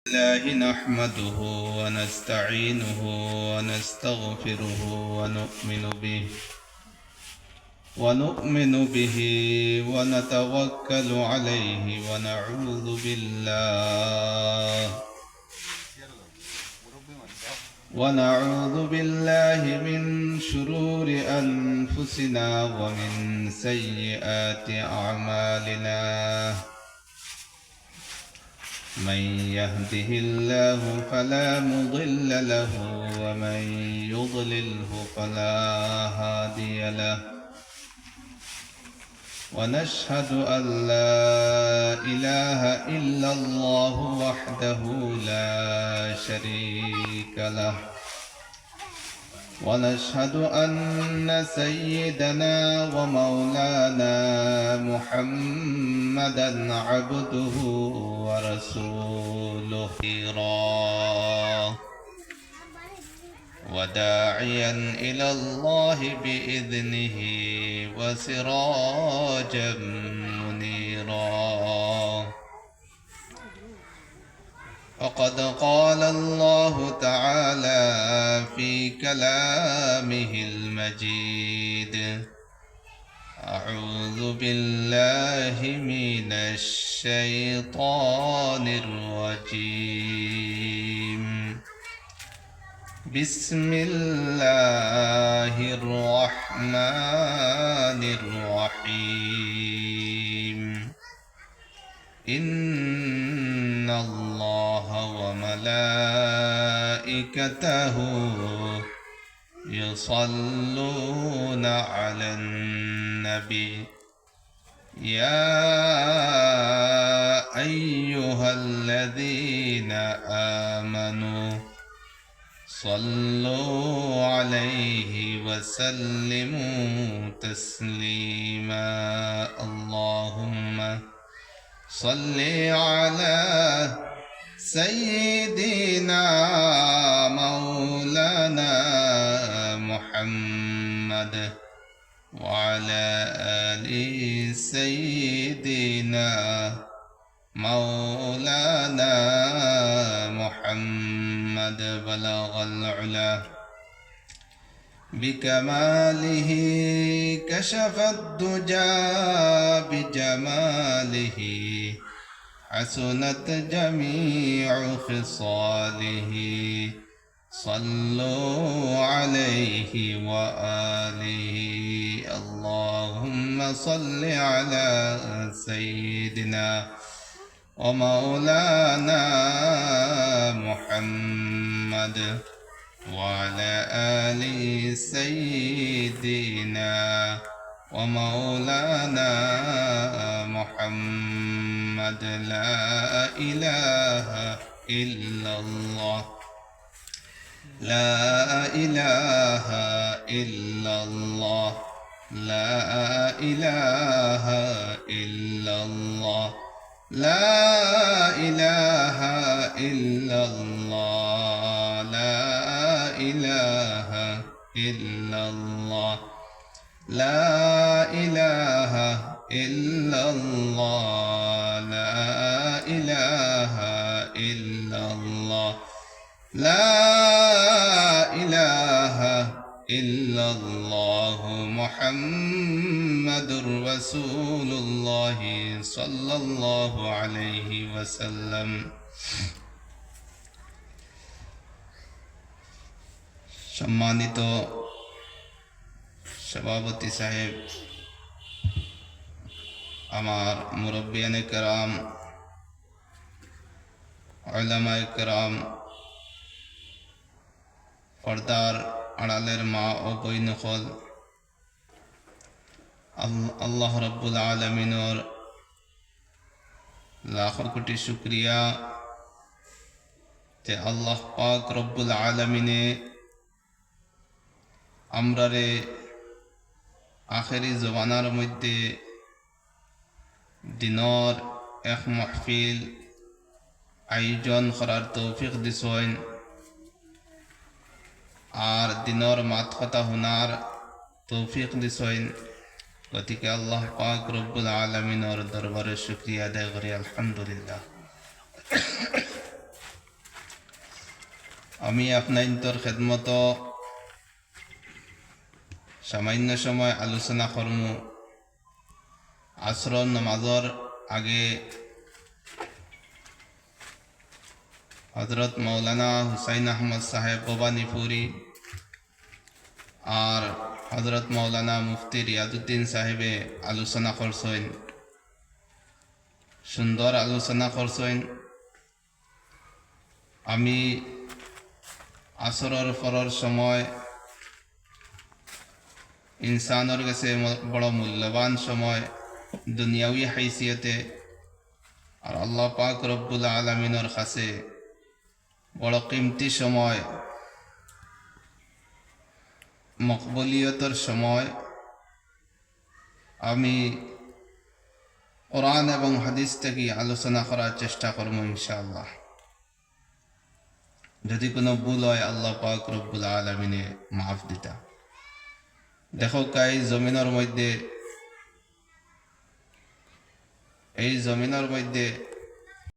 الله نحمده ونستعينه ونستغفره ونؤمن به ونتوكل عليه ونعوذ بالله من شرور أنفسنا ومن سيئات أعمالنا من يهده الله فلا مضل له ومن يضلله فلا هادي له ونشهد أن لا إله إلا الله وحده لا شريك له ونشهد أن سيدنا ومولانا محمدا عبده ورسوله وداعيا إلى الله بإذنه وسراجا منيرا فقد قال الله تعالى في كلامه المجيد أعوذ بالله من الشيطان الرجيم بسم الله الرحمن الرحيم إن الله وملائكته يصلون على النبي يا أيها الذين آمنوا صلوا عليه وسلموا تسليما اللهم صل على سيدنا مولانا محمد وعلى آل سيدنا مولانا محمد بلغ العلا بكماله كشف الدجى بجماله حسنت جميع خصاله صلوا عليه وآله اللهم صل على سيدنا ومولانا محمد وعلى آل سيدنا ومولانا محمد لا إله إلا الله لا إله إلا الله لا إله إلا الله لا إله إلا الله لا إله إلا الله لا إله إلا الله لا إله إلا الله لا إله إلا الله محمد رسول الله صلى الله عليه وسلم সম্মানিত সভাপতি সাহেব, আমার মুরব্বিয়ানে কেরাম, উলামায়ে কেরাম, পর্দার আড়ালের মা ও বইনকল, আল্লাহ রব্বুল আলমিনের লাখো কোটি শুক্রিয়া যে আল্লাহ পাক রব্বুল আলমিনে আমরারে আখেরি জমানার মধ্যে দিনর এক মাহফিল আয়োজন করার তৌফিক দিছেন আর দিনর মাত কথা শোনার তৌফিক দিছেন। গতিকে আল্লাহ পাক রব্বুল আলামিনের দরবারে শুকরিয়া আদায় করি, আলহামদুলিল্লাহ। আমি আপনাইন্তর খেদমত সামান্য সময় আলোচনা করমু আসর নামাজর আগে হজরত মৌলানা হুসাইন আহমদ সাহেব ভবানীপুরি আর হজরত মৌলানা মুফতি রিয়াজউদ্দিন সাহেবে আলোচনা করছেন, সুন্দর আলোচনা করছেন। আমি আসরের পরের সময় ইনসানের কাছে বড় মূল্যবান সময় দুনিয়াবী হাইসিয়তে, আর আল্লাহ পাক রব্বুল আলমিনের কাছে বড় কিমতি সময়, মকবুলিয়তের সময়। আমি কোরআন এবং হাদিস থেকে আলোচনা করার চেষ্টা করব ইনশাআল্লাহ। যদি কোনো ভুল হয় আল্লাহ পাক রব্বুল আলমিনে মাফ দিতা। দেখো এই জমিনের মধ্যে